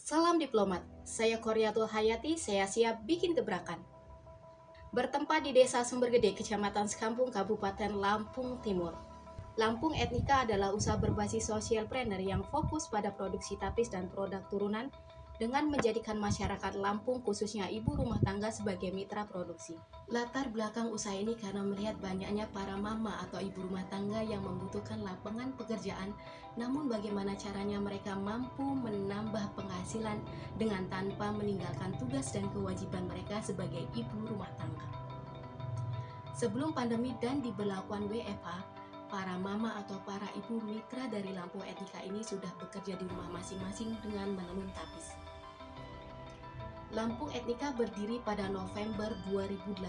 Salam diplomat, saya Koryatul Hayati, saya siap bikin gebrakan. Bertempat di Desa Sumbergede, Kecamatan Sekampung, Kabupaten Lampung Timur. Lampung Etnika adalah usaha berbasis socialpreneur yang fokus pada produksi tapis dan produk turunan dengan menjadikan masyarakat Lampung khususnya ibu rumah tangga sebagai mitra produksi. Latar belakang usaha ini karena melihat banyaknya para mama atau ibu rumah tangga yang membutuhkan lapangan pekerjaan, namun bagaimana caranya mereka mampu menambah penghasilan dengan tanpa meninggalkan tugas dan kewajiban mereka sebagai ibu rumah tangga. Sebelum pandemi dan diberlakukan WFH, para mama atau para ibu mitra dari Lampung Etnika ini sudah bekerja di rumah masing-masing dengan menenun tapis. Lampung Etnika berdiri pada November 2018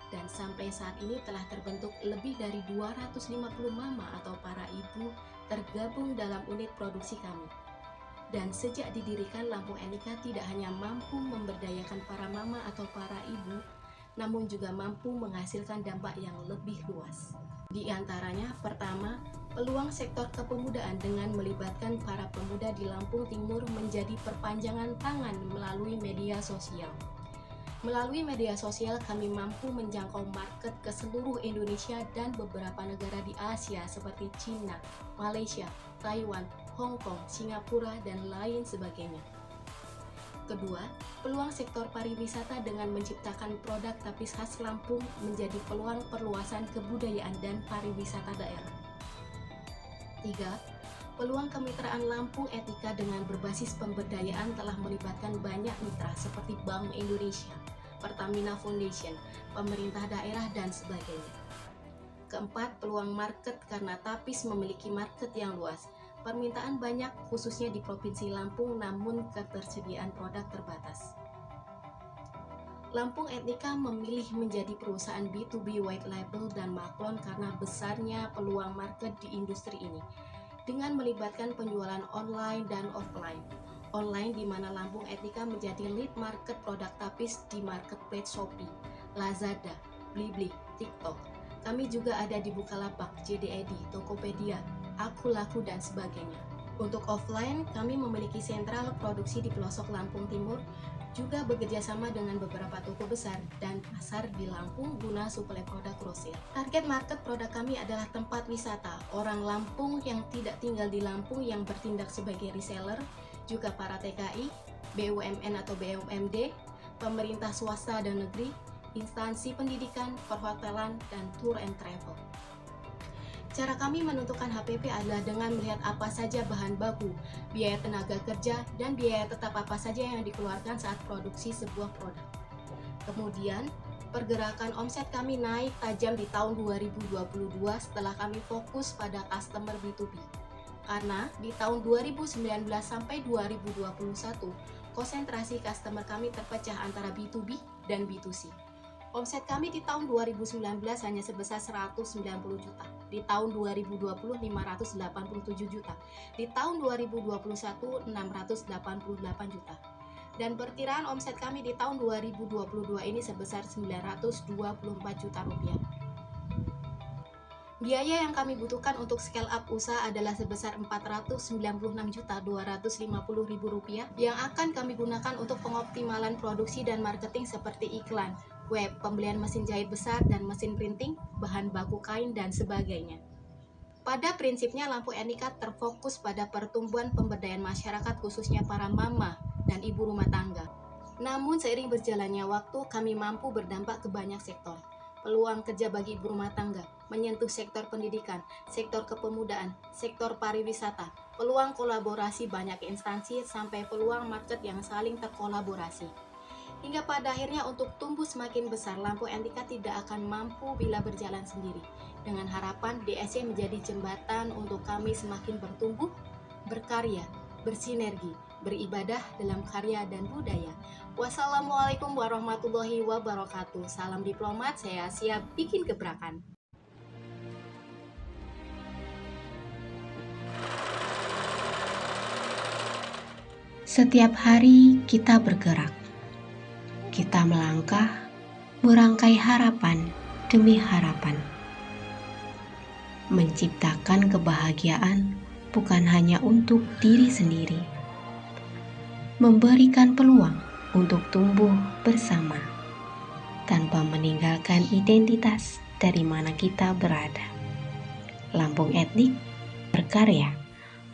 dan sampai saat ini telah terbentuk lebih dari 250 mama atau para ibu tergabung dalam unit produksi kami. Dan sejak didirikan, Lampung Etnika tidak hanya mampu memberdayakan para mama atau para ibu, namun juga mampu menghasilkan dampak yang lebih luas. Di antaranya, pertama, peluang sektor kepemudaan dengan melibatkan para pemuda di Lampung Timur menjadi perpanjangan tangan melalui media sosial. Melalui media sosial, kami mampu menjangkau market ke seluruh Indonesia dan beberapa negara di Asia seperti China, Malaysia, Taiwan, Hong Kong, Singapura, dan lain sebagainya. Kedua, peluang sektor pariwisata dengan menciptakan produk tapis khas Lampung menjadi peluang perluasan kebudayaan dan pariwisata daerah. Tiga, peluang kemitraan Lampung Etnika dengan berbasis pemberdayaan telah melibatkan banyak mitra seperti Bank Indonesia, Pertamina Foundation, pemerintah daerah, dan sebagainya. Keempat, peluang market karena tapis memiliki market yang luas. Permintaan banyak khususnya di Provinsi Lampung, namun ketersediaan produk terbatas. Lampung Etnika memilih menjadi perusahaan B2B white label dan maklon karena besarnya peluang market di industri ini dengan melibatkan penjualan online dan offline. Online di mana Lampung Etnika menjadi lead market produk tapis di marketplace Shopee, Lazada, Blibli, TikTok. Kami juga ada di Bukalapak, JD Eddy, Tokopedia, Akulaku, dan sebagainya. Untuk offline, kami memiliki sentral produksi di pelosok Lampung Timur, juga bekerja sama dengan beberapa toko besar dan pasar di Lampung guna suplai produk grosir. Target market produk kami adalah tempat wisata, orang Lampung yang tidak tinggal di Lampung yang bertindak sebagai reseller, juga para TKI, BUMN atau BUMD, pemerintah swasta dan negeri, instansi pendidikan, perhotelan, dan tour and travel. Cara kami menentukan HPP adalah dengan melihat apa saja bahan baku, biaya tenaga kerja, dan biaya tetap apa saja yang dikeluarkan saat produksi sebuah produk. Kemudian, pergerakan omset kami naik tajam di tahun 2022 setelah kami fokus pada customer B2B. Karena di tahun 2019 sampai 2021, konsentrasi customer kami terpecah antara B2B dan B2C. Omset kami di tahun 2019 hanya sebesar 190 juta, di tahun 2020 587 juta, di tahun 2021 688 juta. Dan perkiraan omset kami di tahun 2022 ini sebesar 924 juta rupiah. Biaya yang kami butuhkan untuk scale up usaha adalah sebesar Rp496.250.000 yang akan kami gunakan untuk pengoptimalan produksi dan marketing seperti iklan, web, pembelian mesin jahit besar dan mesin printing, bahan baku kain, dan sebagainya. Pada prinsipnya, Lampung Etnika terfokus pada pertumbuhan pemberdayaan masyarakat khususnya para mama dan ibu rumah tangga. Namun seiring berjalannya waktu, kami mampu berdampak ke banyak sektor. Peluang kerja bagi ibu rumah tangga, menyentuh sektor pendidikan, sektor kepemudaan, sektor pariwisata, peluang kolaborasi banyak instansi, sampai peluang market yang saling terkolaborasi. Hingga pada akhirnya untuk tumbuh semakin besar, Lampung Etnika tidak akan mampu bila berjalan sendiri. Dengan harapan DSC menjadi jembatan untuk kami semakin bertumbuh, berkarya, bersinergi, beribadah dalam karya dan budaya. Wassalamualaikum warahmatullahi wabarakatuh. Salam diplomat, saya siap bikin gebrakan. Setiap hari kita bergerak, kita melangkah, merangkai harapan demi harapan. Menciptakan kebahagiaan bukan hanya untuk diri sendiri, memberikan peluang untuk tumbuh bersama tanpa meninggalkan identitas dari mana kita berada. Lampung Etnik berkarya,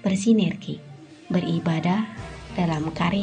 bersinergi, beribadah dalam karya